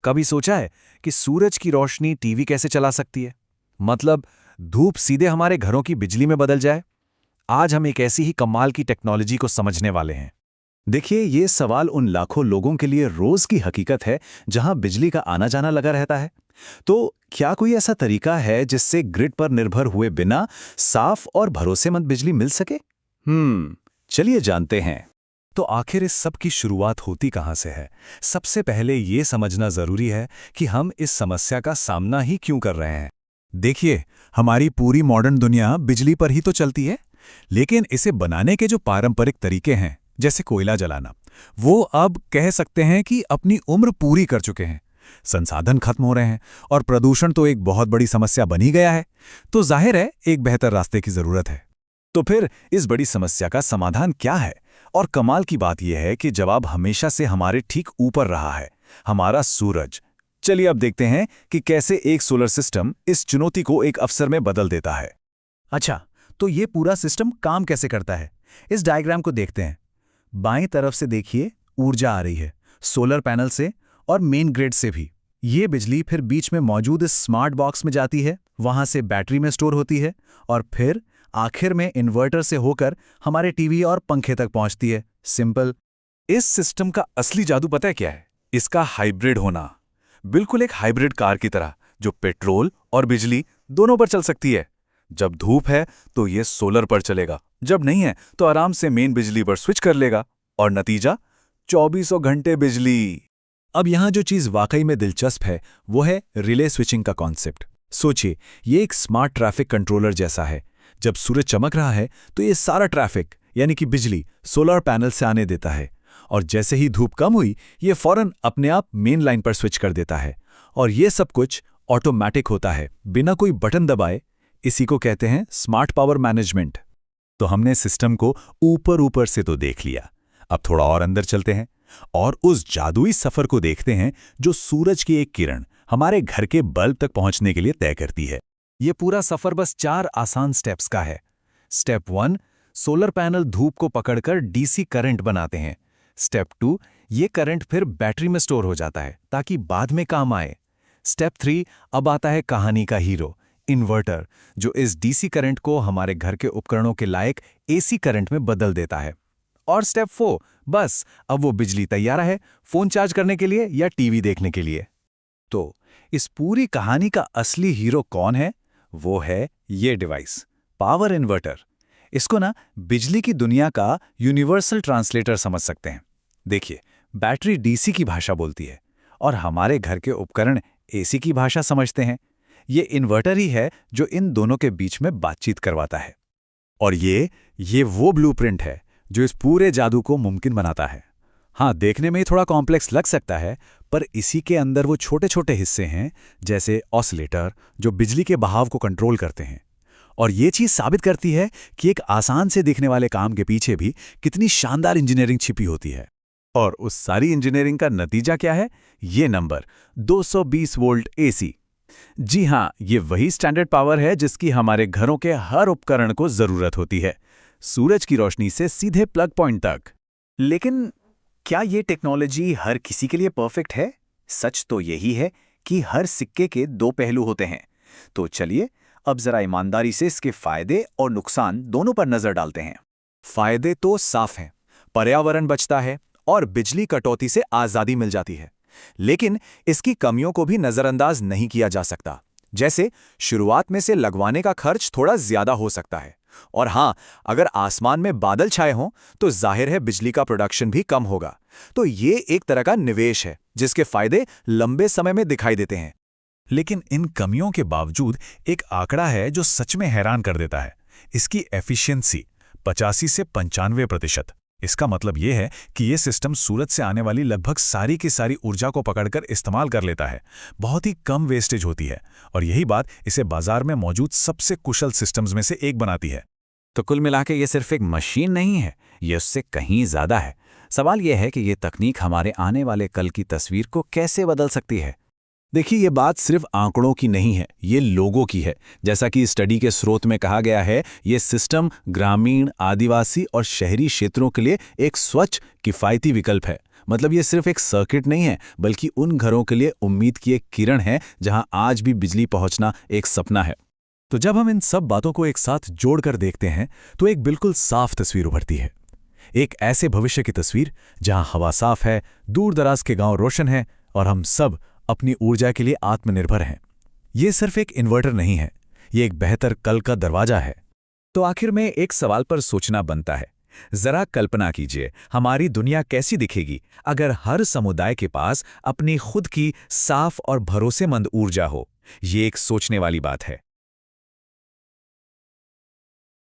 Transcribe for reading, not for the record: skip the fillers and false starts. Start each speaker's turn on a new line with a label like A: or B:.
A: कभी सोचा है कि सूरज की रोशनी टीवी कैसे चला सकती है? मतलब धूप सीधे हमारे घरों की बिजली में बदल जाए। आज हम एक ऐसी ही कमाल की टेक्नोलॉजी को समझने वाले हैं।
B: देखिए, ये सवाल उन लाखों लोगों के लिए रोज की हकीकत है जहां बिजली का आना जाना लगा रहता है। तो क्या कोई ऐसा तरीका है जिससे ग्रिड पर निर्भर हुए बिना साफ और भरोसेमंद बिजली मिल सके? चलिए जानते हैं।
A: तो आखिर इस सब की शुरुआत होती कहां से है? सबसे पहले ये समझना जरूरी है कि हम इस समस्या का सामना ही क्यों कर रहे हैं। देखिए, हमारी पूरी मॉडर्न दुनिया बिजली पर ही तो चलती है, लेकिन इसे बनाने के जो पारंपरिक तरीके हैं, जैसे कोयला जलाना, वो अब कह सकते हैं कि अपनी उम्र पूरी कर चुके हैं। संसाधन खत्म हो रहे हैं और प्रदूषण तो एक बहुत बड़ी समस्या बन ही गया है। तो जाहिर है एक बेहतर रास्ते की जरूरत है।
B: तो फिर इस बड़ी समस्या का समाधान क्या है? और कमाल की बात यह है कि जवाब हमेशा से हमारे ठीक ऊपर रहा है, हमारा सूरज। चलिए अब देखते हैं कि कैसे एक सोलर सिस्टम इस चुनौती को एक अवसर में बदल देता है।
A: अच्छा, तो ये पूरा सिस्टम काम कैसे करता है? इस डायग्राम को देखते हैं। बाईं तरफ से देखिए, ऊर्जा आ रही है सोलर पैनल से और मेन ग्रिड से भी। ये बिजली फिर बीच में मौजूद इस स्मार्ट बॉक्स में जाती है, वहां से बैटरी में स्टोर होती है और फिर आखिर में इन्वर्टर से होकर हमारे टीवी और पंखे तक पहुंचती है। सिंपल।
B: इस सिस्टम का असली जादू पता है क्या है? इसका हाइब्रिड होना। बिल्कुल एक हाइब्रिड कार की तरह, जो पेट्रोल और बिजली दोनों पर चल सकती है। जब धूप है तो ये सोलर पर चलेगा, जब नहीं है तो आराम से मेन बिजली पर स्विच कर लेगा और नतीजा 2400 घंटे बिजली।
A: अब यहां जो चीज वाकई में दिलचस्प है वो है रिले स्विचिंग का कॉन्सेप्ट। सोचिए, ये एक स्मार्ट ट्रैफिक कंट्रोलर जैसा है। जब सूरज चमक रहा है तो ये सारा ट्रैफिक यानी कि बिजली सोलर पैनल से आने देता है, और जैसे ही धूप कम हुई ये फौरन अपने आप मेन लाइन पर स्विच कर देता है। और ये सब कुछ ऑटोमेटिक होता है, बिना कोई बटन दबाए। इसी को कहते हैं स्मार्ट पावर मैनेजमेंट।
B: तो हमने सिस्टम को ऊपर ऊपर से तो देख लिया, अब थोड़ा और अंदर चलते हैं और उस जादुई सफर को देखते हैं जो सूरज की एक किरण हमारे घर के बल्ब तक पहुंचने के लिए तय करती है।
A: ये पूरा सफर बस 4 आसान स्टेप्स का है। स्टेप 1, सोलर पैनल धूप को पकड़कर डीसी करंट बनाते हैं। स्टेप 2, ये करंट फिर बैटरी में स्टोर हो जाता है ताकि बाद में काम आए। स्टेप 3, अब आता है कहानी का हीरो, इन्वर्टर, जो इस डीसी करंट को हमारे घर के उपकरणों के लायक एसी करंट में बदल देता है। और स्टेप 4, बस अब वो बिजली तैयार है फोन चार्ज करने के लिए या टीवी देखने के लिए।
B: तो इस पूरी कहानी का असली हीरो कौन है? वो है ये डिवाइस, पावर इन्वर्टर। इसको ना बिजली की दुनिया का यूनिवर्सल ट्रांसलेटर समझ सकते हैं। देखिए, बैटरी डीसी की भाषा बोलती है और हमारे घर के उपकरण एसी की भाषा समझते हैं। ये इन्वर्टर ही है जो इन दोनों के बीच में बातचीत करवाता है। और ये वो ब्लूप्रिंट है जो इस पूरे जादू को मुमकिन बनाता है। हाँ, देखने में ही थोड़ा कॉम्प्लेक्स लग सकता है, पर इसी के अंदर वो छोटे छोटे हिस्से हैं, जैसे ऑसिलेटर, जो बिजली के बहाव को कंट्रोल करते हैं। और ये चीज़ साबित करती है कि एक आसान से दिखने वाले काम के पीछे भी कितनी शानदार इंजीनियरिंग छिपी होती है। और उस सारी इंजीनियरिंग का नतीजा क्या है? ये नंबर 220 वोल्ट एसी। जी हाँ, ये वही स्टैंडर्ड पावर है जिसकी हमारे घरों के हर उपकरण को जरूरत होती है, सूरज की रोशनी से सीधे प्लग पॉइंट तक।
C: लेकिन क्या ये टेक्नोलॉजी हर किसी के लिए परफेक्ट है? सच तो यही है कि हर सिक्के के दो पहलू होते हैं। तो चलिए अब जरा ईमानदारी से इसके फायदे और नुकसान दोनों पर नजर डालते हैं। फायदे तो साफ हैं, पर्यावरण बचता है और बिजली कटौती से आजादी मिल जाती है। लेकिन इसकी कमियों को भी नजरअंदाज नहीं किया जा सकता। जैसे शुरुआत में से लगवाने का खर्च थोड़ा ज्यादा हो सकता है, और हाँ, अगर आसमान में बादल छाए हों तो जाहिर है बिजली का प्रोडक्शन भी कम होगा। तो ये एक तरह का निवेश है जिसके फायदे लंबे समय में दिखाई देते हैं।
B: लेकिन इन कमियों के बावजूद एक आंकड़ा है जो सच में हैरान कर देता है। इसकी एफिशिएंसी 85 से 95%। इसका मतलब यह है कि यह सिस्टम सूरज से आने वाली लगभग सारी की सारी ऊर्जा को पकड़कर इस्तेमाल कर लेता है। बहुत ही कम वेस्टेज होती है, और यही बात इसे बाजार में मौजूद सबसे कुशल सिस्टम्स में से एक बनाती है।
C: तो कुल मिलाकर ये सिर्फ एक मशीन नहीं है, ये उससे कहीं ज्यादा है। सवाल यह है कि ये तकनीक हमारे आने वाले कल की तस्वीर को कैसे बदल सकती है।
B: देखिए, ये बात सिर्फ आंकड़ों की नहीं है, ये लोगों की है। जैसा कि स्टडी के स्रोत में कहा गया है, ये सिस्टम ग्रामीण, आदिवासी और शहरी क्षेत्रों के लिए एक स्वच्छ, किफायती विकल्प है। मतलब ये सिर्फ एक सर्किट नहीं है, बल्कि उन घरों के लिए उम्मीद की एक किरण है जहां आज भी बिजली पहुंचना एक सपना है।
A: तो जब हम इन सब बातों को एक साथ जोड़कर देखते हैं तो एक बिल्कुल साफ तस्वीर उभरती है। एक ऐसे भविष्य की तस्वीर जहां हवा साफ है, दूर दराज के गांव रोशन हैं और हम सब अपनी ऊर्जा के लिए आत्मनिर्भर हैं। ये सिर्फ एक इन्वर्टर नहीं है, ये एक बेहतर कल का दरवाजा है।
C: तो आखिर में एक सवाल पर सोचना बनता है। जरा कल्पना कीजिए, हमारी दुनिया कैसी दिखेगी अगर हर समुदाय के पास अपनी खुद की साफ और भरोसेमंद ऊर्जा हो। ये एक सोचने वाली बात है।